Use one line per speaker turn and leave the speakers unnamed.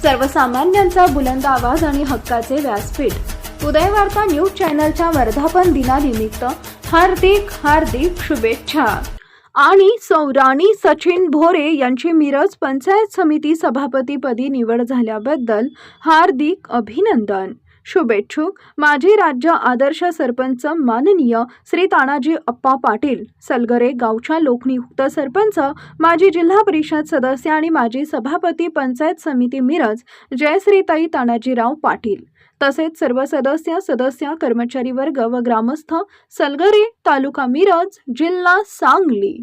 सर्वसामान्यांचा बुलंद आवाज आणि हक्काचे व्यासपीठ उदय वार्ता न्यूज चॅनलच्या वर्धापन दिनानिमित्त हार्दिक शुभेच्छा। आणि राणी सचिन भोरे यांची मिरज पंचायत समिती सभापतीपदी निवड झाल्याबद्दल हार्दिक अभिनंदन। शुभेच्छुक माजी राज्य आदर्श सरपंच माननीय श्री तानाजी अप्पा पाटील सलगरे गावच्या लोकनियुक्त सरपंच, माजी जिल्हा परिषद सदस्य आणि माजी सभापती पंचायत समिती मिरज जयश्रीताई तानाजीराव पाटील, तसेच सर्व सदस्य कर्मचारी वर्ग व ग्रामस्थ सलगरे, तालुका मिरज, जिल्हा सांगली।